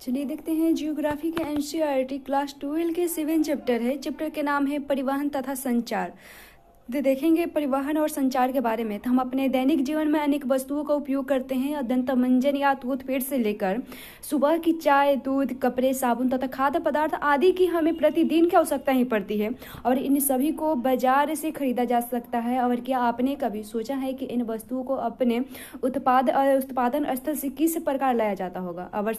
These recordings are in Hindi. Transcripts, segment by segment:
चलिए देखते हैं जियोग्राफी के एनसीईआरटी क्लास 12 के 7 चैप्टर है। चैप्टर के नाम है परिवहन तथा संचार। देखेंगे परिवहन और संचार के बारे में। तो हम अपने दैनिक जीवन में अनेक वस्तुओं का उपयोग करते हैं। दंतमंजन या टूथपेस्ट से लेकर सुबह की चाय, दूध, कपड़े, साबुन तथा खाद्य पदार्थ आदि की हमें प्रतिदिन की आवश्यकता ही पड़ती है और इन सभी को बाजार से खरीदा जा सकता है। और क्या आपने कभी सोचा है कि इन वस्तुओं को अपने उत्पादन स्थल से किस प्रकार लाया जाता होगा? और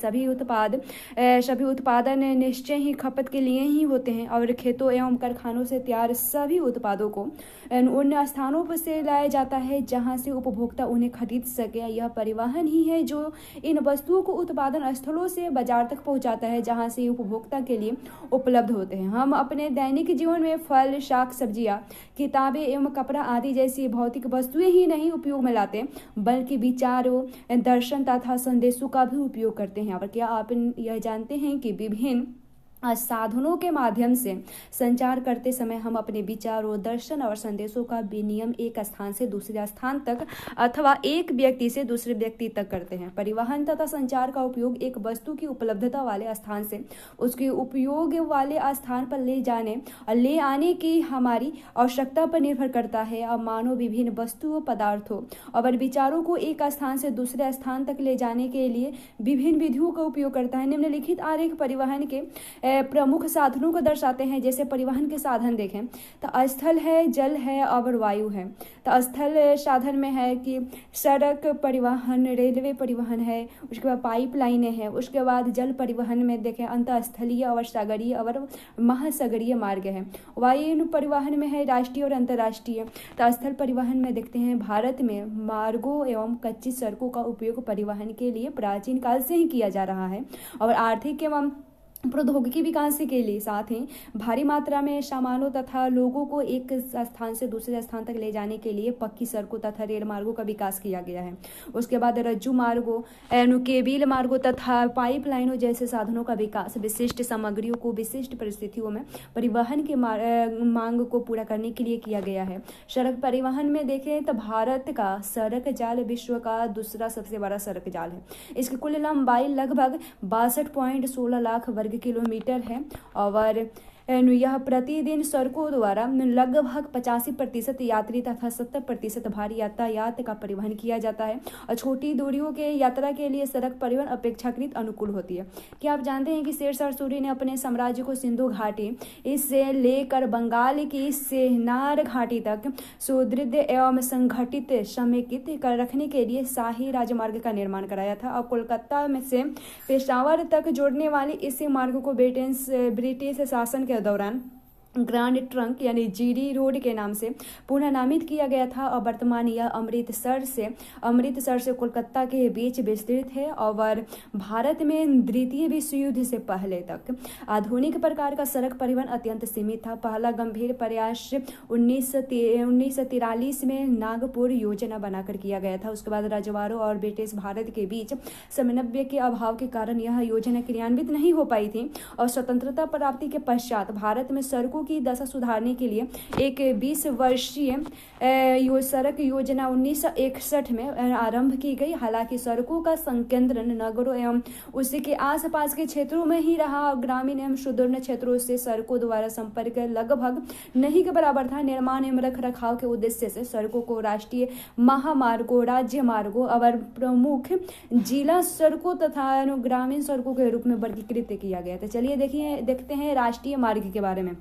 सभी उत्पादन निश्चय ही खपत के लिए ही होते हैं और खेतों एवं कारखानों से तैयार सभी उत्पादों को उन स्थानों पर से लाया जाता है जहां से उपभोक्ता उन्हें खरीद सके। यह परिवहन ही है जो इन वस्तुओं को उत्पादन स्थलों से बाजार तक पहुंचाता है जहां से उपभोक्ता के लिए उपलब्ध होते हैं। हम अपने दैनिक जीवन में फल, शाक सब्जियां, किताबें एवं कपड़ा आदि जैसी भौतिक वस्तुएं ही नहीं उपयोग में लाते बल्कि विचारों, दर्शन तथा संदेशों का भी उपयोग करते हैं। और क्या आप यह जानते हैं कि विभिन्न साधनों के माध्यम से संचार करते समय हम अपने विचारों, दर्शन और संदेशों का विनिमय एक स्थान से दूसरे स्थान तक अथवा एक व्यक्ति से दूसरे व्यक्ति तक करते हैं। परिवहन तथा संचार का उपयोग एक वस्तु की उपलब्धता वाले स्थान से उसके उपयोग वाले स्थान पर ले आने की हमारी आवश्यकता पर निर्भर करता है। और मानव विभिन्न वस्तुओं, पदार्थों और विचारों को एक स्थान से दूसरे स्थान तक ले जाने के लिए विभिन्न विधियों का उपयोग करता है। निम्नलिखित आरेख परिवहन के प्रमुख साधनों को दर्शाते हैं। जैसे परिवहन के साधन देखें तो स्थल है, जल है और वायु है। तो स्थल साधन में है कि सड़क परिवहन, रेलवे परिवहन है, उसके बाद पाइपलाइनें हैं। उसके बाद जल परिवहन में देखें अंतःस्थलीय और सागरीय और महासागरीय मार्ग है। वायु परिवहन में है राष्ट्रीय और अंतर्राष्ट्रीय। तो स्थल परिवहन में देखते हैं भारत में मार्गों एवं कच्ची सड़कों का उपयोग परिवहन के लिए प्राचीन काल से ही किया जा रहा है और आर्थिक एवं प्रौद्योगिकी विकास के लिए साथ ही भारी मात्रा में सामानों तथा लोगों को एक स्थान से दूसरे स्थान तक ले जाने के लिए पक्की सड़कों तथा रेल मार्गों का विकास किया गया है। उसके बाद रज्जू मार्गों, केबिल मार्गों तथा पाइपलाइनों जैसे साधनों का विकास विशिष्ट सामग्रियों को विशिष्ट परिस्थितियों में परिवहन की मांग को पूरा करने के लिए किया गया है। सड़क परिवहन में देखें तो भारत का सड़क जाल विश्व का दूसरा सबसे बड़ा सड़क जाल है। इसकी कुल लंबाई लगभग 62.16 लाख वर्ग किलोमीटर है और यह प्रतिदिन सड़कों द्वारा लगभग 85% यात्री तथा 70% भारी यातायात का परिवहन किया जाता है और छोटी दूरियों के यात्रा के लिए सड़क परिवहन अपेक्षाकृत अनुकूल होती है। क्या आप जानते हैं कि शेरशाह सूरी ने अपने साम्राज्य को सिंधु घाटी इससे लेकर बंगाल की सेहनार घाटी तक सुदृढ़ एवं संगठित समेकित कर रखने के लिए शाही राजमार्ग का निर्माण कराया था और कोलकाता में से पेशावर तक जोड़ने वाली इसी मार्ग को ब्रिटिश शासन के दौरान ग्रैंड ट्रंक यानी जीरी रोड के नाम से पुनः नामित किया गया था और वर्तमान यह अमृतसर से कोलकाता के बीच विस्तृत है और भारत में द्वितीय विश्व युद्ध से पहले तक आधुनिक प्रकार का सड़क परिवहन अत्यंत सीमित था। पहला गंभीर प्रयास 1943 में नागपुर योजना बनाकर किया गया था। उसके बाद रजवाड़ों और ब्रिटिश भारत के बीच समन्वय के अभाव के कारण यह योजना क्रियान्वित नहीं हो पाई थी और स्वतंत्रता प्राप्ति के पश्चात भारत में सड़कों की दशा सुधारने के लिए एक 20 वर्षीय सड़क योजना 1961 में आरंभ की गई। हालांकि सड़कों का संकेंद्रण नगरों एवं उसके आसपास के क्षेत्रों में ही रहा और ग्रामीण एवं सुदूर क्षेत्रों से सड़कों द्वारा संपर्क लगभग नहीं के बराबर था। निर्माण एवं रख रखाव के उद्देश्य से सड़कों को राष्ट्रीय महामार्गों, राज्य मार्गों और प्रमुख जिला सड़कों तथा ग्रामीण सड़कों के रूप में वर्गीकृत किया गया था। चलिए देखते हैं राष्ट्रीय मार्ग के बारे में।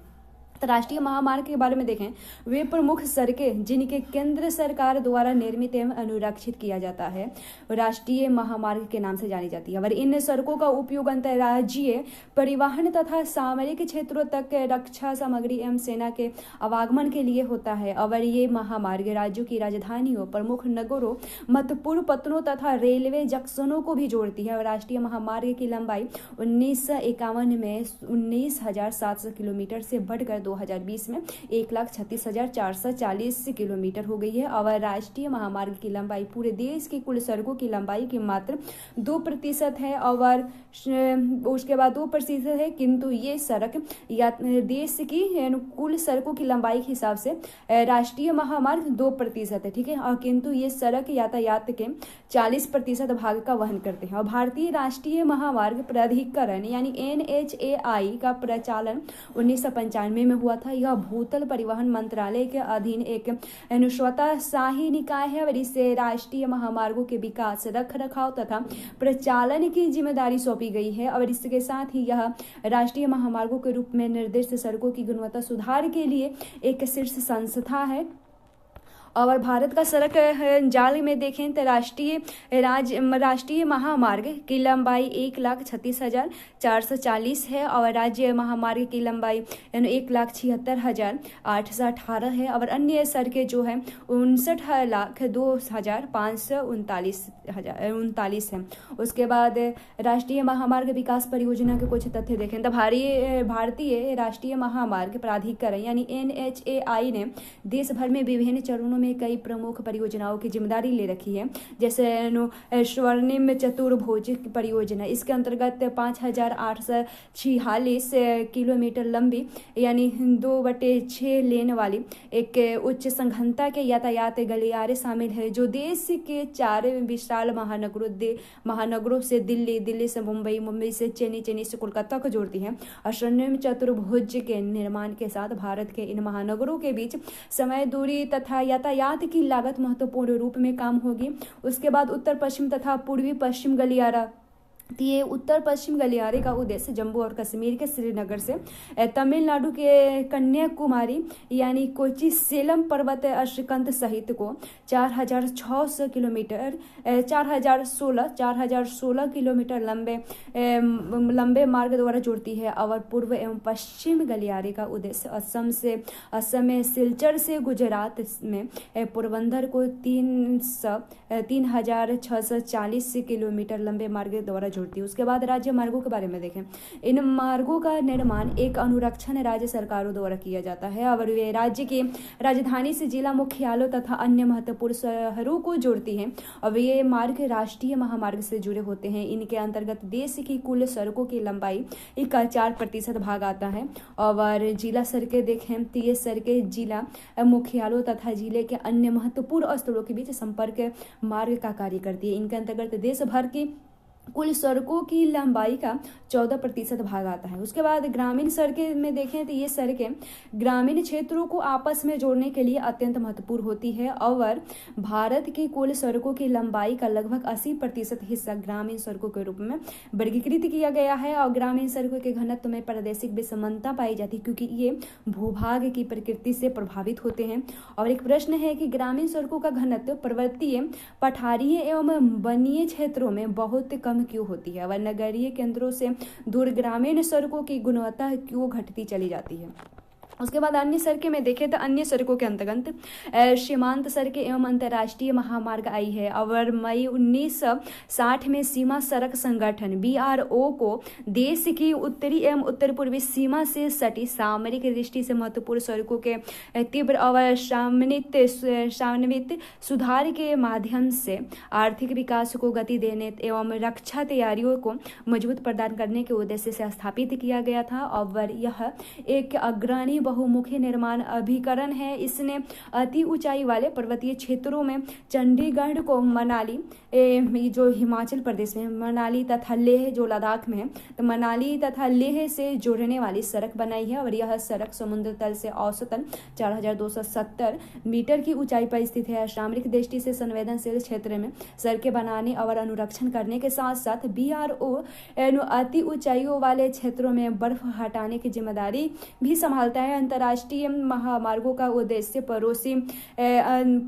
तो राष्ट्रीय महामार्ग के बारे में देखें, वे प्रमुख सड़कें जिनके केंद्र सरकार द्वारा निर्मित एवं अनुरक्षित किया जाता है राष्ट्रीय महामार्ग के नाम से जानी जाती है और इन सड़कों का उपयोग अंतर्राज्यीय परिवहन तथा सामरिक क्षेत्रों तक रक्षा सामग्री एवं सेना के आवागमन के लिए होता है। और ये महामार्ग राज्यों की राजधानियों, प्रमुख नगरों, महत्वपूर्ण पत्तनों तथा रेलवे जंक्शनों को भी जोड़ती है। और राष्ट्रीय महामार्ग की लंबाई 1951 में 19,700 किलोमीटर से बढ़कर 2020 में 1,36,440 किलोमीटर हो गई है। और राष्ट्रीय महामार्ग की लंबाई पूरे देश की कुल सड़कों की लंबाई की मात्र 2% है। और उसके बाद 2% है, किंतु ये सड़क या देश की कुल सड़कों की लंबाई के हिसाब से राष्ट्रीय महामार्ग 2% है, ठीक है। और किंतु ये सड़क यातायात के 40% भाग का वहन करते हैं। और भारतीय राष्ट्रीय महामार्ग प्राधिकरण यानी NHAI का प्रचालन 1995 में हुआ था। यह भूतल परिवहन मंत्रालय के अधीन एक स्वतःशासी निकाय है और इसे राष्ट्रीय महामार्गों के विकास, रख रखाव तथा प्रचालन की जिम्मेदारी सौंपी गई है। और इसके साथ ही यह राष्ट्रीय महामार्गों के रूप में निर्दिष्ट सड़कों की गुणवत्ता सुधार के लिए एक शीर्ष संस्था है। और भारत का सड़क जाल में देखें तो राष्ट्रीय महामार्ग की लंबाई 1,36,440 है और राज्य महामार्ग की लंबाई 1,76,818 है। और अन्य सड़कें जो है 59,02,539 है। उसके बाद राष्ट्रीय महामार्ग विकास परियोजना के कुछ तथ्य देखें तो भारतीय राष्ट्रीय महामार्ग प्राधिकरण यानी NHAI ने देश भर में विभिन्न चरणों में कई प्रमुख परियोजनाओं की जिम्मेदारी ले रखी है। जैसे स्वर्णिम चतुर्भुज परियोजना, इसके अंतर्गत 5,846 किलोमीटर लंबी यानी 2/6 लेन वाली एक उच्च संघनता के यातायात गलियारे शामिल है, जो देश के 4 विशाल महानगरों से दिल्ली से मुंबई, मुंबई से चेन्नई से कोलकाता को जोड़ती है। और स्वर्णिम चतुर्भुज के निर्माण के साथ भारत के इन महानगरों के बीच समय, दूरी तथा यातायात की लागत महत्वपूर्ण रूप में कम होगी। उसके बाद उत्तर पश्चिम तथा पूर्वी पश्चिम गलियारा, ये उत्तर पश्चिम गलियारे का उद्देश्य जम्मू और कश्मीर के श्रीनगर से तमिलनाडु के कन्याकुमारी यानी कोची सेलम पर्वत अश्वकंत सहित को 4,600 किलोमीटर 4,016 किलोमीटर लंबे मार्ग द्वारा जोड़ती है। और पूर्व एवं पश्चिम गलियारे का उद्देश्य असम में सिलचर से गुजरात में पोरबंदर को 3,640 किलोमीटर लंबे मार्ग द्वारा जोड़ती है। उसके बाद राज्य मार्गों के बारे में देखें। इन मार्गों का निर्माण एक अनुरक्षण राज्य सरकारों द्वारा किया जाता है और वे राज्य की राजधानी से जिला मुख्यालयों तथा अन्य महत्वपूर्ण शहरों को जोड़ती हैं। और ये मार्ग राष्ट्रीय महामार्ग से जुड़े होते हैं। इनके अंतर्गत देश की कुल सड़कों की लंबाई का 4% भाग आता है। और जिला सड़कें देखें तो ये सड़कें जिला मुख्यालयों तथा जिले के अन्य महत्वपूर्ण स्थलों के बीच संपर्क मार्ग का कार्य करती है। इनके अंतर्गत देश भर की कुल सड़कों की लंबाई का 14% भाग आता है। उसके बाद ग्रामीण सड़कें में देखें तो ये सड़कें ग्रामीण क्षेत्रों को आपस में जोड़ने के लिए अत्यंत महत्वपूर्ण होती है। और भारत की कुल सड़कों की लंबाई का लगभग 80% हिस्सा ग्रामीण सड़कों के रूप में वर्गीकृत किया गया है। और ग्रामीण सड़कों के घनत्व में प्रादेशिक विषमता पाई जाती है, क्योंकि ये भूभाग की प्रकृति से प्रभावित होते हैं। और एक प्रश्न है कि ग्रामीण सड़कों का घनत्व पर्वतीय, पठारीय एवं वनीय क्षेत्रों में बहुत कम क्यों होती है, व नगरीय केंद्रों से दूर ग्रामीण सड़कों की गुणवत्ता क्यों घटती चली जाती है। उसके बाद अन्य सड़कें में देखें तो अन्य सड़कों के अंतर्गत सीमांत सड़कें एवं अंतर्राष्ट्रीय महामार्ग आई है। और मई 1960 में सीमा सड़क संगठन BRO को देश की उत्तरी एवं उत्तर पूर्वी सीमा से सटी सामरिक दृष्टि से महत्वपूर्ण सड़कों के तीव्र और समन्वित सुधार के माध्यम से आर्थिक विकास को गति देने एवं रक्षा तैयारियों को मजबूत प्रदान करने के उद्देश्य से स्थापित किया गया था। और यह एक अग्रणी बहुमुखी निर्माण अभिकरण है। इसने अति ऊंचाई वाले पर्वतीय क्षेत्रों में चंडीगढ़ को मनाली जो हिमाचल प्रदेश में, मनाली तथा लेह जो लद्दाख में है, तो मनाली तथा लेह से जोड़ने वाली सड़क बनाई है। और यह सड़क समुद्र तल से औसतन 4,270 मीटर की ऊंचाई पर स्थित है। सामरिक दृष्टि से संवेदनशील क्षेत्र में सड़कें बनाने और अनुरक्षण करने के साथ साथ BRO अति ऊंचाइयों वाले क्षेत्रों में बर्फ हटाने की जिम्मेदारी भी संभालता है। अंतर्राष्ट्रीय महामार्गों का उद्देश्य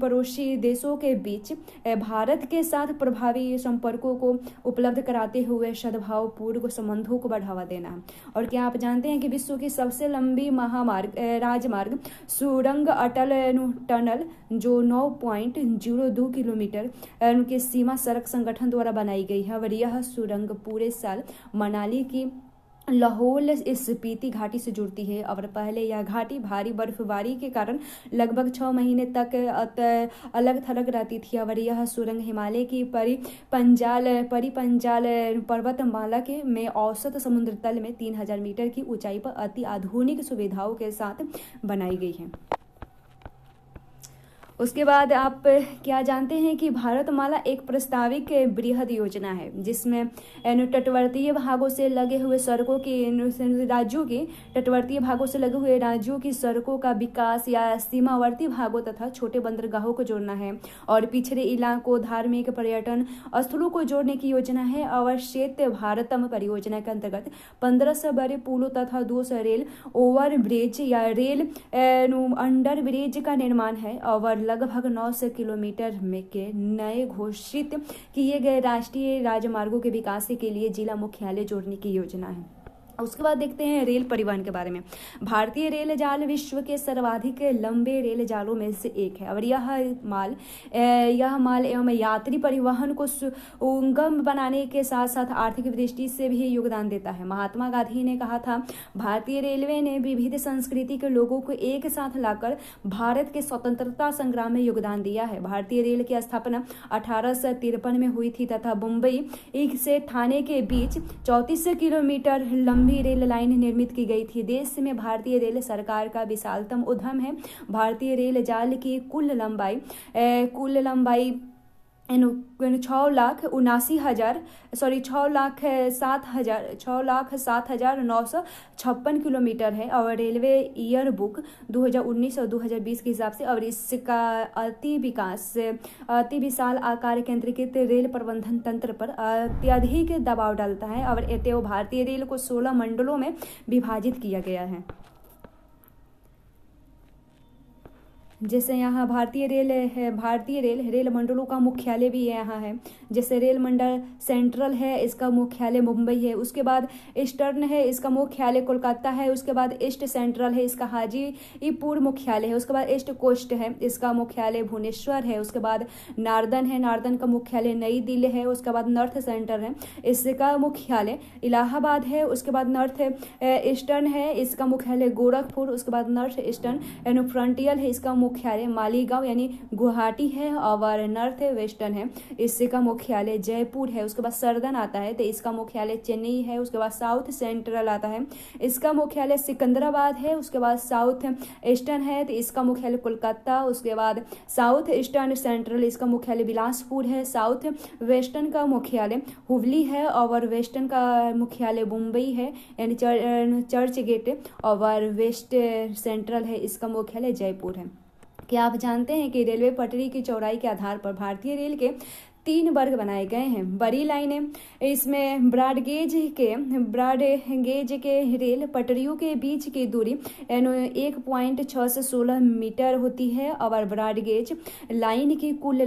पड़ोसी देशों के बीच भारत के साथ प्रभावी संपर्कों को उपलब्ध कराते हुए सद्भावपूर्ण संबंधों को बढ़ावा देना है। और क्या आप जानते हैं कि विश्व की सबसे लंबी राजमार्ग सुरंग अटल टनल जो 9.02 किलोमीटर की सीमा सड़क संगठन द्वारा बनाई गई है। और यह सुरंग पूरे साल मनाली की लाहौल स्पीति घाटी से जुड़ती है और पहले यह घाटी भारी बर्फबारी के कारण लगभग 6 महीने तक अलग थलग रहती थी और यह सुरंग हिमालय की परिपंजाल पर्वतमाला के में औसत समुद्र तल में 3000 मीटर की ऊंचाई पर अति आधुनिक सुविधाओं के साथ बनाई गई है। उसके बाद आप क्या जानते हैं कि भारतमाला एक प्रस्तावित बृहद योजना है जिसमें तटवर्तीय भागों से लगे हुए सड़कों की राज्यों की तटवर्तीय भागों से लगे हुए राज्यों की सड़कों का विकास या सीमावर्ती भागों तथा छोटे बंदरगाहों को जोड़ना है और पिछड़े इलाकों धार्मिक पर्यटन स्थलों को जोड़ने की योजना है। अवशेत भारतम परियोजना के अंतर्गत 1500 बड़े पुलों तथा 200 रेल ओवर ब्रिज या रेल अंडर ब्रिज का निर्माण है और लगभग 900 किलोमीटर में के नए घोषित किए गए राष्ट्रीय राजमार्गों के विकास के लिए जिला मुख्यालय जोड़ने की योजना है। उसके बाद देखते हैं रेल परिवहन के बारे में। भारतीय रेल जाल विश्व के सर्वाधिक लंबे रेल जालों में से एक है और यह माल एवं यात्री परिवहन को सुगम बनाने के साथ साथ आर्थिक दृष्टि से भी योगदान देता है। महात्मा गांधी ने कहा था, भारतीय रेलवे ने विविध संस्कृति के लोगों को एक साथ लाकर भारत के स्वतंत्रता संग्राम में योगदान दिया है। भारतीय रेल की स्थापना 1853 में हुई थी तथा मुंबई से थाने के बीच 34 किलोमीटर लंबी रेल लाइन निर्मित की गई थी। देश में भारतीय रेल सरकार का विशालतम उद्यम है। भारतीय रेल जाल की कुल लंबाई 6,07,956 किलोमीटर है और रेलवे ईयर बुक 2019 और 2020 के हिसाब से और इसका अति विशाल आकार केंद्रीकृत रेल प्रबंधन तंत्र पर अत्यधिक दबाव डालता है और अतएव भारतीय रेल को 16 मंडलों में विभाजित किया गया है। जैसे यहाँ भारतीय रेल मंडलों का मुख्यालय भी यहाँ है। जैसे रेल मंडल सेंट्रल है, इसका मुख्यालय मुंबई है। उसके बाद ईस्टर्न है, इसका मुख्यालय कोलकाता है। उसके बाद ईस्ट सेंट्रल है, इसका हाजीपुर मुख्यालय है। उसके बाद ईस्ट कोस्ट है, इसका मुख्यालय भुवनेश्वर है। उसके बाद नार्दर्न है, नार्दर्न का मुख्यालय नई दिल्ली है। उसके बाद नॉर्थ सेंटर है, इसका मुख्यालय इलाहाबाद है। उसके बाद नॉर्थ ईस्टर्न है, इसका मुख्यालय गोरखपुर। उसके बाद नॉर्थ ईस्टर्न फ्रंटियर है, इसका मुख्यालय मालीगांव यानी गुवाहाटी है। और नॉर्थ वेस्टर्न है, इसका मुख्यालय जयपुर है। उसके बाद सर्दर्न आता है तो इसका मुख्यालय चेन्नई है। उसके बाद साउथ सेंट्रल आता है, इसका मुख्यालय सिकंदराबाद है। उसके बाद साउथ ईस्टर्न है तो इसका मुख्यालय कोलकाता। उसके बाद साउथ ईस्टर्न सेंट्रल, इसका मुख्यालय बिलासपुर है। साउथ वेस्टर्न का मुख्यालय हुबली है और वेस्टर्न का मुख्यालय मुंबई है यानी चर्च गेट। और वेस्ट सेंट्रल है, इसका मुख्यालय जयपुर है। क्या आप जानते हैं कि रेलवे पटरी की चौड़ाई के आधार पर भारतीय रेल के 3 वर्ग बनाए गए हैं। बड़ी लाइनें, इसमें ब्रॉड गेज के रेल पटरियों के बीच की दूरी 1.6 से 16 मीटर होती है और ब्रॉड गेज लाइन की कुल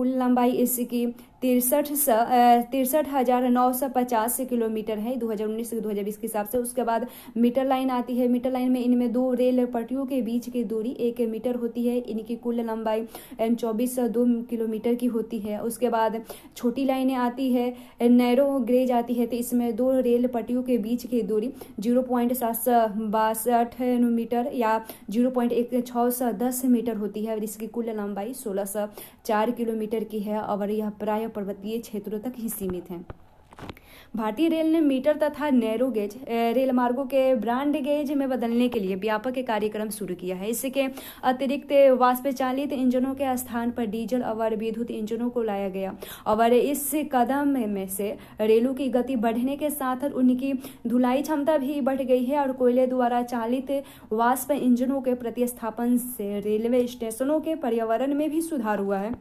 लंबाई इसकी 63,950 किलोमीटर है 2019 से 2020 के हिसाब से। उसके बाद मीटर लाइन आती है। मीटर लाइन में इनमें 2 रेल पटरियों के बीच की दूरी 1 मीटर होती है। इनकी कुल लंबाई 24.2 किलोमीटर की होती है। उसके बाद छोटी लाइनें आती है, नैरो गेज आती है तो इसमें 2 रेल पटरियों के बीच की दूरी 0.762 मीटर या 0.1610 मीटर होती है और इसकी कुल लंबाई 1604 किलोमीटर की है और यह प्राय पर्वतीय क्षेत्रों तक ही सीमित है। भारतीय रेल ने मीटर तथा नैरो गेज रेल मार्गों के ब्रॉड गेज में बदलने के लिए व्यापक कार्यक्रम शुरू किया है। इसके अतिरिक्त वाष्प चालित इंजनों के स्थान पर डीजल और विद्युत इंजनों को लाया गया और इस कदम में से रेलों की गति बढ़ने के साथ उनकी धुलाई क्षमता भी बढ़ गई है और कोयले द्वारा चालित वाष्प इंजनों के प्रतिस्थापन से रेलवे स्टेशनों के पर्यावरण में भी सुधार हुआ है।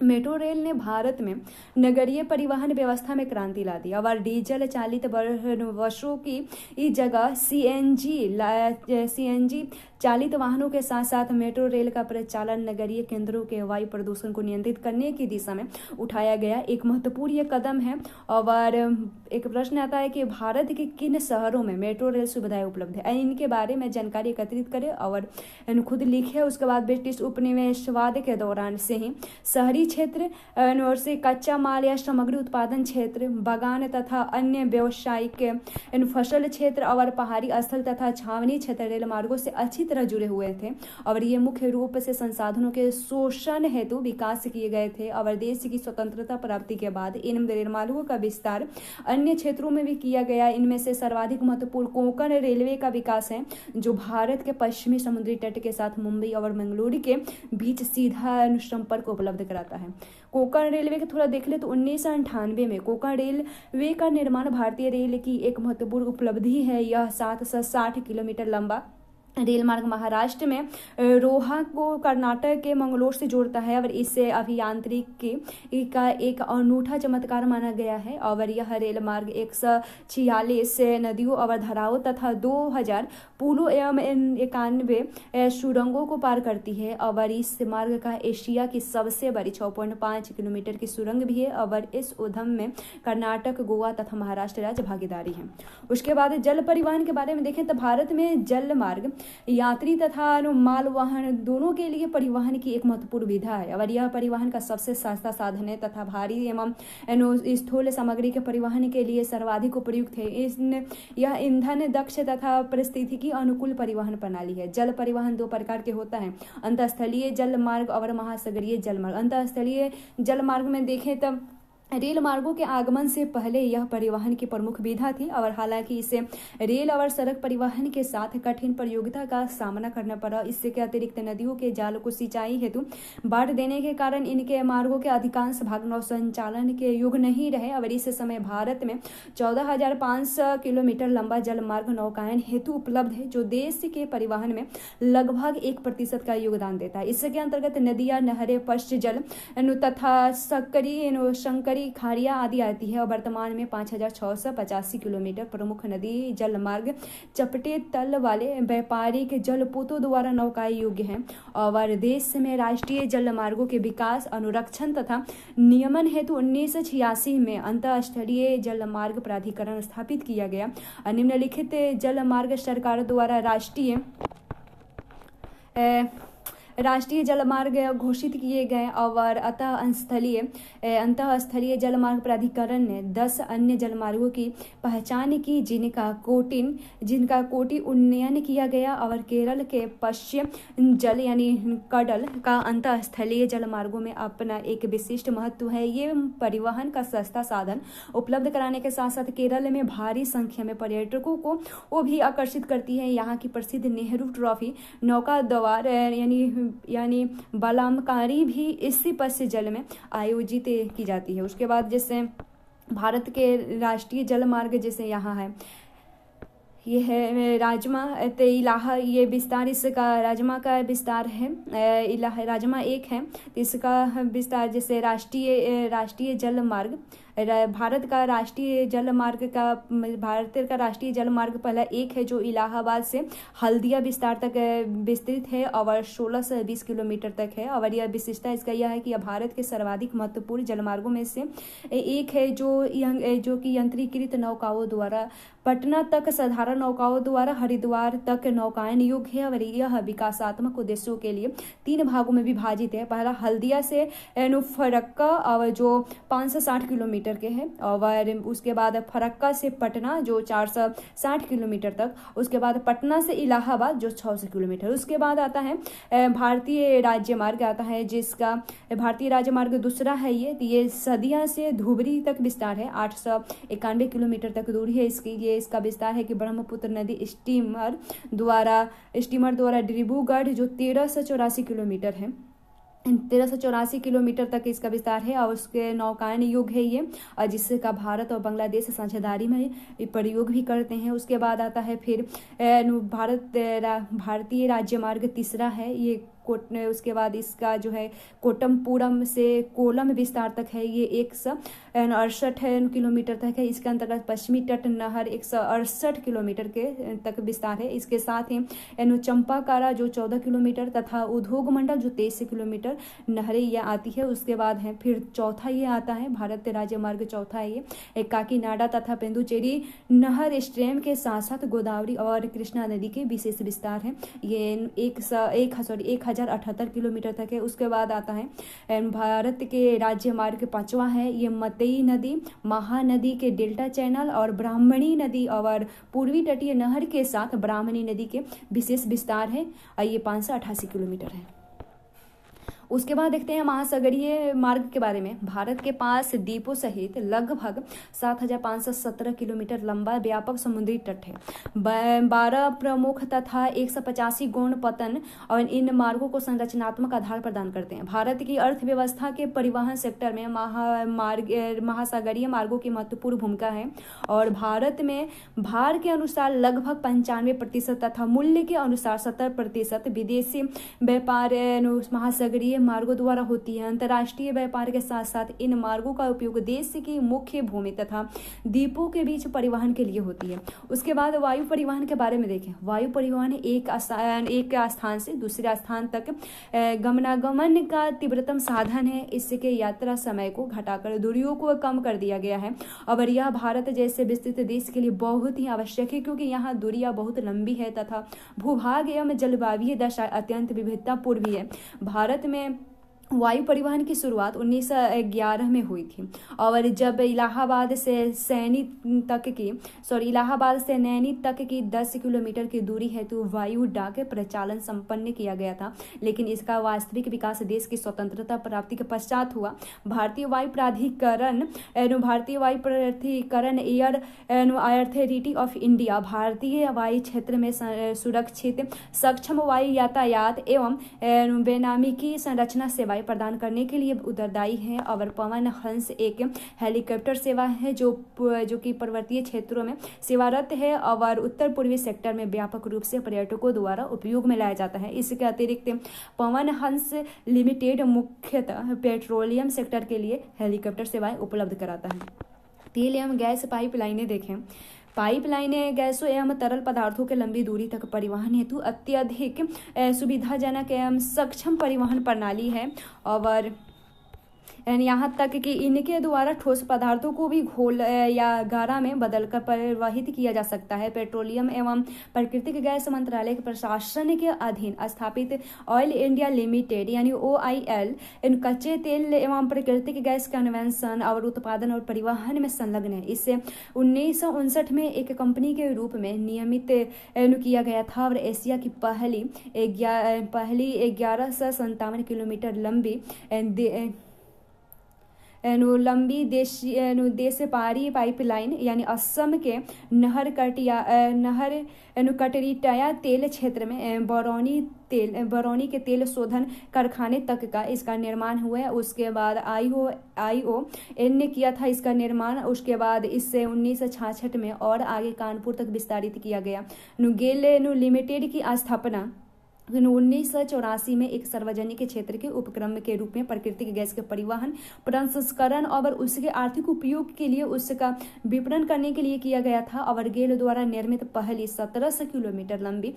मेट्रो रेल ने भारत में नगरीय परिवहन व्यवस्था में क्रांति ला दी और डीजल चालित बसों की जगह सीएनजी चालित वाहनों के साथ साथ मेट्रो रेल का परिचालन नगरीय केंद्रों के वायु प्रदूषण को नियंत्रित करने की दिशा में उठाया गया एक महत्वपूर्ण ये कदम है। और एक प्रश्न आता है कि भारत के किन शहरों में मेट्रो रेल सुविधाएं उपलब्ध है। इनके बारे में जानकारी एकत्रित करें और खुद लिखे। उसके बाद ब्रिटिश उपनिवेशवाद के दौरान से ही शहरी क्षेत्र और से कच्चा माल या सामग्री उत्पादन क्षेत्र, बागान तथा अन्य व्यावसायिक फसल क्षेत्र और पहाड़ी स्थल तथा छावनी क्षेत्र रेल मार्गों से अच्छी तरह जुड़े हुए थे और ये मुख्य रूप से संसाधनों के शोषण हेतु विकास किए गए थे। और देश की स्वतंत्रता प्राप्ति के बाद इन रेल मार्गों का विस्तार अन्य क्षेत्रों में भी किया गया। इनमें से सर्वाधिक महत्वपूर्ण कोंकण रेलवे का विकास है, जो भारत के पश्चिमी समुद्री तट के साथ मुंबई और मंगलुरु के बीच सीधा संपर्क उपलब्ध कराता है। कोंकण रेलवे के थोड़ा देख ले तो 1998 में कोंकण रेलवे का निर्माण भारतीय रेल की एक महत्वपूर्ण उपलब्धि है। यह 760 किलोमीटर लंबा रेल मार्ग महाराष्ट्र में रोहा को कर्नाटक के मंगलोर से जोड़ता है और इसे अभियांत्रिकी का एक अनूठा चमत्कार माना गया है। और यह रेल मार्ग 146 नदियों और धाराओं तथा 2000 पुलों एवं 91 सुरंगों को पार करती है। और इस मार्ग का एशिया की सबसे बड़ी 6.5 किलोमीटर की सुरंग भी है। और इस उद्यम में कर्नाटक, गोवा तथा महाराष्ट्र राज्य भागीदारी है। उसके बाद जल परिवहन के बारे में देखें तो भारत में जल मार्ग यात्री तथा माल वाहन दोनों के लिए परिवहन की एक महत्वपूर्ण विधा है। और यह परिवहन का सबसे सस्ता साधन है तथा भारी एवं स्थूल सामग्री के परिवहन के लिए सर्वाधिक उपयुक्त है। यह ईंधन दक्ष तथा परिस्थितिकी अनुकूल परिवहन प्रणाली है। जल परिवहन दो प्रकार के होता है, अंतःस्थलीय जल मार्ग और महासागरीय जल मार्ग। अंतःस्थलीय जल मार्ग में देखें तब रेल मार्गों के आगमन से पहले यह परिवहन की प्रमुख विधा थी और हालांकि इसे रेल और सड़क परिवहन के साथ कठिन प्रतियोगिता का सामना करना पड़ा। इससे के अतिरिक्त नदियों के जाल को सिंचाई हेतु बांट देने के कारण इनके मार्गों के अधिकांश भाग नौ संचालन के योग्य नहीं रहे। और इस समय भारत में 14,500 किलोमीटर लंबा जल मार्ग नौकायन हेतु उपलब्ध है, जो देश के परिवहन में लगभग 1% का योगदान देता है। इसके अंतर्गत नदियां, नहरें, पश्च जल तथा शंकरी खाड़ियां आदि आती है। और वर्तमान में 5,685 किलोमीटर प्रमुख नदी जल मार्ग चपटे तल वाले व्यापारिक जलपोतों द्वारा नौकाई योग्य है। और देश में राष्ट्रीय जल मार्गों के विकास, अनुरक्षण तथा नियमन हेतु 1986 में अंतःस्थलीय जल मार्ग प्राधिकरण स्थापित किया गया। निम्नलिखित जल मार्ग सरकार द्वारा राष्ट्रीय जलमार्ग घोषित किए गए। और अंतःस्थलीय जलमार्ग प्राधिकरण ने 10 अन्य जलमार्गों की पहचान की, जिनका कोटि उन्नयन किया गया। और केरल के पश्चिम जल यानी कडल का अंतःस्थलीय जलमार्गों में अपना एक विशिष्ट महत्व है। ये परिवहन का सस्ता साधन उपलब्ध कराने के साथ साथ केरल में भारी संख्या में पर्यटकों को वो भी आकर्षित करती है। यहाँ की प्रसिद्ध नेहरू ट्रॉफी नौका द्वार यानी बलामकारी भी इसी पश्चिम जल में आयोजित की जाती है। उसके बाद जैसे भारत के राष्ट्रीय जल मार्ग जैसे यहाँ है, ये है राजमा इलाहा, ये विस्तार इसका राजमा का विस्तार है। राजमा एक है, इसका विस्तार जैसे राष्ट्रीय जल मार्ग भारत का राष्ट्रीय जल मार्ग पहला एक है, जो इलाहाबाद से हल्दिया विस्तार तक विस्तृत है और 16 से 20 किलोमीटर तक है। और यह विशिष्टता इसका यह है कि यह भारत के सर्वाधिक महत्वपूर्ण जलमार्गों में से एक है, जो कि यंत्रीकृत नौकाओं द्वारा पटना तक, साधारण नौकाओं द्वारा हरिद्वार तक नौकायन योग्य है। और यह विकासात्मक उद्देश्यों के लिए 3 भागों में विभाजित है। पहला हल्दिया से फरक्का, और जो 560 किलोमीटर के है। और उसके बाद फरक्का से पटना जो 460 किलोमीटर तक। उसके बाद पटना से इलाहाबाद जो 600 किलोमीटर। उसके बाद आता है भारतीय राज्य मार्ग आता है, जिसका भारतीय राज्य मार्ग दूसरा है। ये सदिया से धुबरी तक विस्तार है। 891 किलोमीटर तक दूरी है इसका विस्तार है कि ब्रह्मपुत्र नदी स्टीमर द्वारा डिब्रूगढ़ जो 1384 किलोमीटर है, 1384 किलोमीटर तक इसका विस्तार है। और उसके नौकायन योग्य है ये, और जिसका भारत और बांग्लादेश साझेदारी में प्रयोग भी करते हैं। उसके बाद आता है फिर भारतीय राज्य मार्ग तीसरा है, ये उसके बाद इसका जो है कोटमपुरम से कोलम विस्तार तक है, ये 168 किलोमीटर तक है। इसके अंतर्गत पश्चिमी तट नहर 168 किलोमीटर के तक विस्तार है। इसके साथ ही चंपाकारा जो 14 किलोमीटर तथा उद्योग मंडल जो 23 किलोमीटर नहरें ये आती है। उसके बाद है फिर चौथा ये आता है भारत राज्य मार्ग, चौथा है ये काकीनाडा तथा पेंदुचेरी नहर स्ट्रीम के साथ साथ गोदावरी और कृष्णा नदी के विशेष विस्तार है। ये 1078 किलोमीटर तक है। उसके बाद आता है भारत के राज्य मार्ग पांचवा है ये मतई नदी, महानदी के डेल्टा चैनल और ब्राह्मणी नदी और पूर्वी तटीय नहर के साथ ब्राह्मणी नदी के विशेष विस्तार है। ये 588 किलोमीटर है। उसके बाद देखते हैं महासागरीय मार्ग के बारे में। भारत के पास द्वीपों सहित लगभग 7,517 किलोमीटर लंबा व्यापक समुद्री तट है। 12 प्रमुख तथा 185 गौण पतन और इन मार्गों को संरचनात्मक आधार प्रदान करते हैं। भारत की अर्थव्यवस्था के परिवहन सेक्टर में महासागरीय मार्गों की महत्वपूर्ण भूमिका है और भारत में भार के अनुसार लगभग 95% तथा मूल्य के अनुसार 70% विदेशी व्यापार महासागरीय मार्गों द्वारा होती है। अंतर्राष्ट्रीय व्यापार के साथ साथ इन मार्गों का उपयोग देश की मुख्य भूमि तथा द्वीपों के बीच परिवहन के लिए होती है। उसके बाद वायु परिवहन के बारे में देखें। वायु परिवहन एक स्थान से दूसरे स्थान तक गमनागमन का तीव्रतम साधन है। इसके यात्रा समय को घटाकर दूरियों को कम कर दिया गया है और यह भारत जैसे विस्तृत देश के लिए बहुत ही आवश्यक है, क्योंकि यहाँ दूरियां बहुत लंबी है तथा भूभाग एवं जलवायु दशा अत्यंत विविधतापूर्ण भी है। भारत में वायु परिवहन की शुरुआत 1911 में हुई थी और जब इलाहाबाद से नैनी तक की 10 किलोमीटर की दूरी है तो वायु डाक प्रचालन संपन्न किया गया था, लेकिन इसका वास्तविक विकास देश की स्वतंत्रता प्राप्ति के पश्चात हुआ। भारतीय वायु प्राधिकरण एयर अथॉरिटी ऑफ इंडिया भारतीय वायु क्षेत्र में सुरक्षित सक्षम वायु यातायात एवं वैमानिकी संरचना सेवाएं प्रदान करने के लिए उत्तरदायी है। और पवन हंस एक हेलीकॉप्टर सेवा है जो कि पर्वतीय क्षेत्रों में सेवारत है और उत्तर पूर्वी सेक्टर में व्यापक रूप से पर्यटकों द्वारा उपयोग में लाया जाता है। इसके अतिरिक्त पवन हंस लिमिटेड मुख्यतः पेट्रोलियम सेक्टर के लिए हेलीकॉप्टर सेवाएं उपलब्ध कराता है। तेल एवं गैस पाइपलाइनें देखें। पाइपलाइनें गैसों एवं तरल पदार्थों के लंबी दूरी तक परिवहन हेतु अत्यधिक सुविधाजनक एवं सक्षम परिवहन प्रणाली है और यहाँ तक कि इनके द्वारा ठोस पदार्थों को भी घोल या गारा में बदलकर परिवहित किया जा सकता है। पेट्रोलियम एवं प्राकृतिक गैस मंत्रालय के प्रशासन के अधीन स्थापित ऑयल इंडिया लिमिटेड यानी OIL इन कच्चे तेल एवं प्राकृतिक गैस के अन्वेषण और उत्पादन और परिवहन में संलग्न है। इसे 1959 में एक कंपनी के रूप में नियमित किया गया था और एशिया की पहली 1157 किलोमीटर लंबी देश पारी पाइपलाइन यानी असम के नहर कटरिटाया तेल क्षेत्र में बरौनी के तेल शोधन कारखाने तक का इसका निर्माण हुआ है। उसके बाद ION ने किया था इसका निर्माण। उसके बाद इससे 1966 में और आगे कानपुर तक विस्तारित किया गया। गेल लिमिटेड की स्थापना 1984 में एक सार्वजनिक क्षेत्र के उपक्रम के रूप में प्राकृतिक गैस के परिवहन, प्रसंस्करण और उसके आर्थिक उपयोग के लिए उसका विपणन करने के लिए किया गया था। और गेल द्वारा निर्मित पहली 1700 किलोमीटर लंबी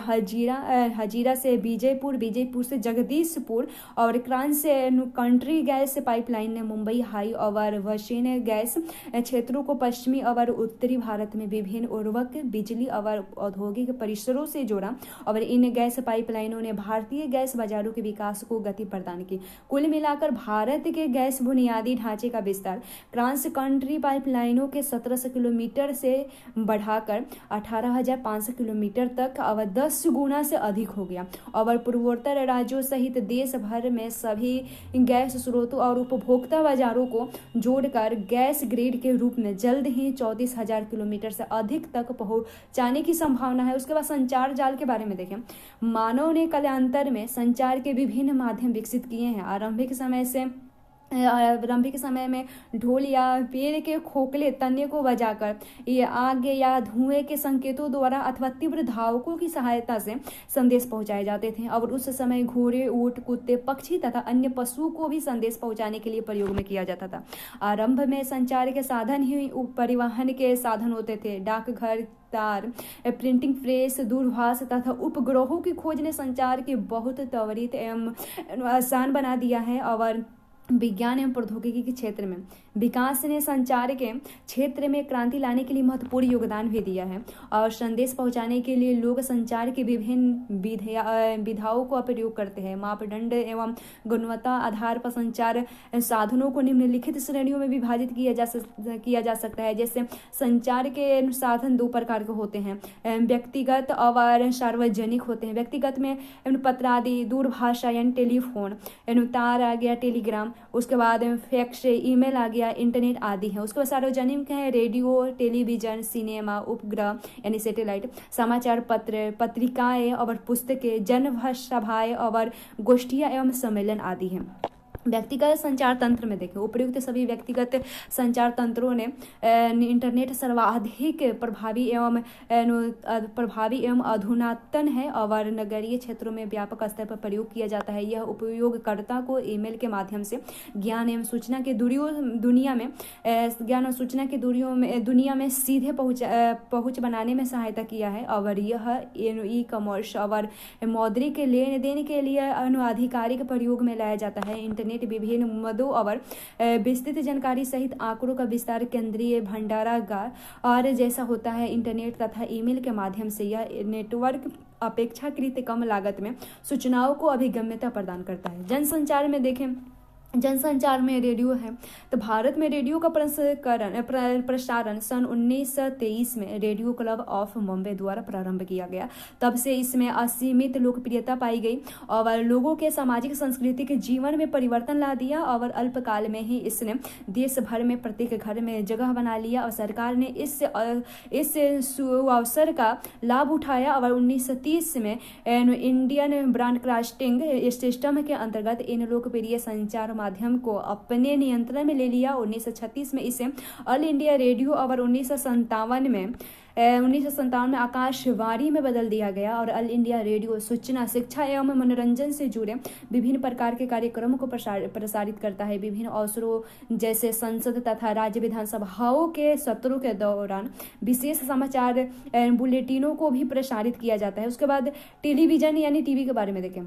हजीरा से विजयपुर से जगदीशपुर और क्रांच से कंट्री गैस पाइपलाइन ने मुंबई हाई और वसीन गैस क्षेत्रों को पश्चिमी और उत्तरी भारत में विभिन्न उर्वरक, बिजली और औद्योगिक परिसरों से जोड़ा और इन गैस पाइपलाइनों ने भारतीय गैस बाजारों के विकास को गति प्रदान की। कुल मिलाकर भारत के गैस बुनियादी ढांचे का विस्तार ट्रांस कंट्री पाइपलाइनों के 1700 किलोमीटर से बढ़ाकर 18,500 किलोमीटर तक और 10 गुना से अधिक हो गया और पूर्वोत्तर राज्यों सहित देश भर में सभी गैस स्रोतों और उपभोक्ता बाजारों को जोड़कर गैस ग्रिड के रूप में जल्द ही 34,000 किलोमीटर से अधिक तक पहुंचाने की संभावना है। उसके बाद संचार जाल के बारे में देखें। मानव ने कालांतर में संचार के विभिन्न माध्यम विकसित किए हैं। आरंभिक समय से आरंभ के समय में ढोल या पेड़ के खोखले तने को बजाकर ये आग या धुएं के संकेतों द्वारा अथवा तीव्र धावकों की सहायता से संदेश पहुंचाए जाते थे। और उस समय घोड़े, ऊंट, कुत्ते, पक्षी तथा अन्य पशुओं को भी संदेश पहुंचाने के लिए प्रयोग में किया जाता था। आरंभ में संचार के साधन ही परिवहन के साधन होते थे। डाकघर, तार, प्रिंटिंग प्रेस, दूरभाष तथा उपग्रहों की खोज ने संचार के बहुत त्वरित एवं आसान बना दिया है। और विज्ञान एवं प्रौद्योगिकी के क्षेत्र में विकास ने संचार के क्षेत्र में क्रांति लाने के लिए महत्वपूर्ण योगदान भी दिया है। और संदेश पहुंचाने के लिए लोग संचार के विभिन्न विधाओं को प्रयोग करते हैं। मापदंड एवं गुणवत्ता आधार पर संचार साधनों को निम्नलिखित श्रेणियों में विभाजित किया जा सकता है। जैसे संचार के साधन दो प्रकार के होते हैं, व्यक्तिगत और सार्वजनिक होते हैं। व्यक्तिगत में पत्र आदि, दूरभाषा यानी टेलीफोन, तार आ गया, टेलीग्राम, उसके बाद फैक्स, ईमेल आ गया, इंटरनेट आदि है। उसके बाद सार्वजनिक है रेडियो, टेलीविजन, सिनेमा, उपग्रह यानी सैटेलाइट, समाचार पत्र, पत्रिकाएं और पुस्तकें, जनसभाएं और गोष्ठियां एवं सम्मेलन आदि हैं। व्यक्तिगत संचार तंत्र में देखें, उपयुक्त सभी व्यक्तिगत संचार तंत्रों ने इंटरनेट सर्वाधिक प्रभावी एवं अधुनातन है और नगरीय क्षेत्रों में व्यापक स्तर पर प्रयोग किया जाता है। यह उपयोगकर्ता को ईमेल के माध्यम से ज्ञान एवं सूचना के दुनिया में सीधे पहुंच बनाने में सहायता किया है। और यह ई कॉमर्स और मौद्रिक लेन देन के लिए अनधिकारिक प्रयोग में लाया जाता है। इंटरनेट विभिन्न मदों और विस्तृत जानकारी सहित आंकड़ों का विस्तार, केंद्रीय भंडारागार और जैसा होता है। इंटरनेट तथा ईमेल के माध्यम से यह नेटवर्क अपेक्षाकृत कम लागत में सूचनाओं को अभिगम्यता प्रदान करता है। जनसंचार में देखें, जनसंचार में रेडियो है तो भारत में रेडियो का प्रसारण सन 1923 में रेडियो क्लब ऑफ मुंबई द्वारा प्रारंभ किया गया। तब से इसमें असीमित लोकप्रियता पाई गई और लोगों के सामाजिक सांस्कृतिक जीवन में परिवर्तन ला दिया। और अल्पकाल में ही इसने देश भर में प्रत्येक घर में जगह बना लिया और सरकार ने इस अवसर का लाभ उठाया। और 1930 में इंडियन ब्रॉडकास्टिंग सिस्टम के अंतर्गत इन लोकप्रिय संचार माध्यम को अपने नियंत्रण में ले लिया। 1936 में इसे ऑल इंडिया रेडियो और 1957 में आकाशवाणी में बदल दिया गया। और ऑल इंडिया रेडियो सूचना, शिक्षा एवं मनोरंजन से जुड़े विभिन्न प्रकार के कार्यक्रमों को प्रसारित करता है। विभिन्न अवसरों जैसे संसद तथा राज्य विधानसभाओं के सत्रों के दौरान विशेष समाचार बुलेटिनों को भी प्रसारित किया जाता है। उसके बाद टेलीविजन यानी टीवी के बारे में देखें।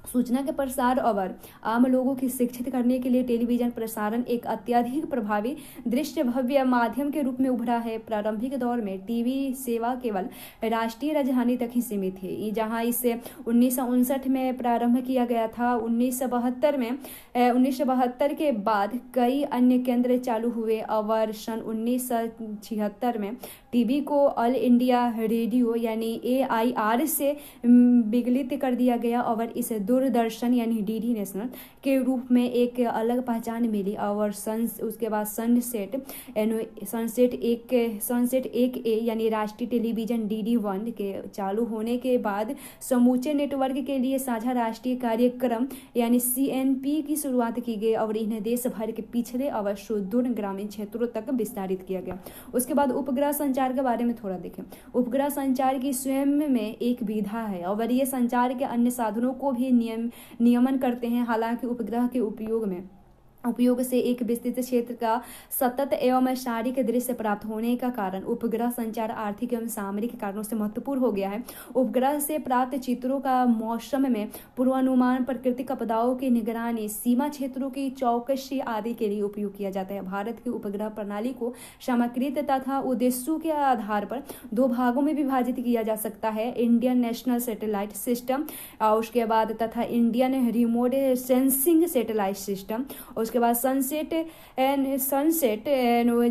सूचना के प्रसार और आम लोगों की शिक्षित करने के लिए टेलीविजन प्रसारण एक अत्यधिक प्रभावी दृश्य भव्य माध्यम के रूप में उभरा है। प्रारंभिक दौर में टीवी सेवा केवल राष्ट्रीय राजधानी तक ही सीमित थी, जहां इसे 1959 में प्रारंभ किया गया था। 1972 के बाद कई अन्य केंद्र चालू हुए और सन 1976 में टीवी को ऑल इंडिया रेडियो यानी AIR से विकलित कर दिया गया और इसे दूरदर्शन यानी DD नेशनल के रूप में एक अलग पहचान मिली। और उसके बाद सनसेट 1A यानी राष्ट्रीय टेलीविजन DD1 के चालू होने के बाद समूचे नेटवर्क के लिए साझा राष्ट्रीय कार्यक्रम यानी CNP की शुरुआत की गई और इन्हें देश भर के पिछड़े और सुदूर ग्रामीण क्षेत्रों तक विस्तारित किया गया। उसके बाद उपग्रह संचार के बारे में थोड़ा देखें। उपग्रह संचार की स्वयं में एक विधा है और ये संचार के अन्य साधनों को भी नियमन करते हैं। हालांकि उपग्रह के उपयोग से एक विस्तृत क्षेत्र का सतत एवं शारीरिक दृश्य प्राप्त होने का कारण उपग्रह संचार आर्थिक एवं सामरिक कारणों से महत्वपूर्ण हो गया है। उपग्रह से प्राप्त चित्रों का मौसम में पूर्वानुमान, प्राकृतिक आपदाओं की निगरानी, सीमा क्षेत्रों की चौकसी आदि के लिए उपयोग किया जाता है। भारत की उपग्रह प्रणाली को सामग्रिक तथा उद्देश्यों के आधार पर दो भागों में विभाजित किया जा सकता है, इंडियन नेशनल सैटेलाइट सिस्टम और उसके बाद तथा Indian remote sensing satellite system. उसके बाद सनसेट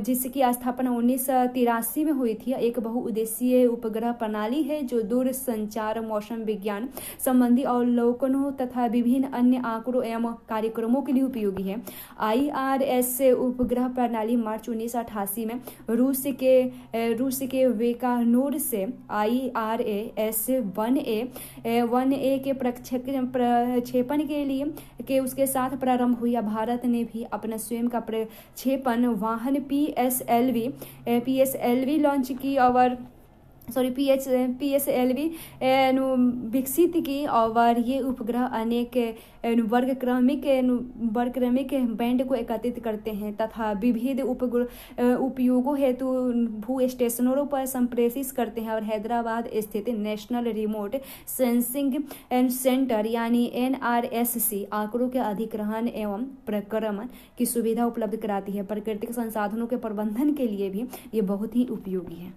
जिसकी स्थापना 1983 में हुई थी, एक बहुउद्देशीय उपग्रह प्रणाली है जो दूर संचार, मौसम विज्ञान संबंधी अवलोकनों तथा विभिन्न अन्य आंकड़ों एवं कार्यक्रमों के लिए उपयोगी है। IRS उपग्रह प्रणाली मार्च 1988 में रूस के वेकानोर से IRS 1A के प्रक्षेपण के लिए उसके साथ प्रारंभ हुई। भारत ने भी अपना स्वयं का प्रक्षेपण वाहन PSLV लॉन्च की और PSLV विकसित की, और ये उपग्रह अनेक वर्गक्रमिक बैंड को एकत्रित करते हैं तथा विविध उपयोगों हेतु भू स्टेशनों पर संप्रेषित करते हैं और हैदराबाद स्थित नेशनल रिमोट सेंसिंग सेंटर यानी NRSC आंकड़ों के अधिग्रहण एवं प्रक्रमण की सुविधा उपलब्ध कराती है। प्राकृतिक संसाधनों के प्रबंधन के लिए भी ये बहुत ही उपयोगी है।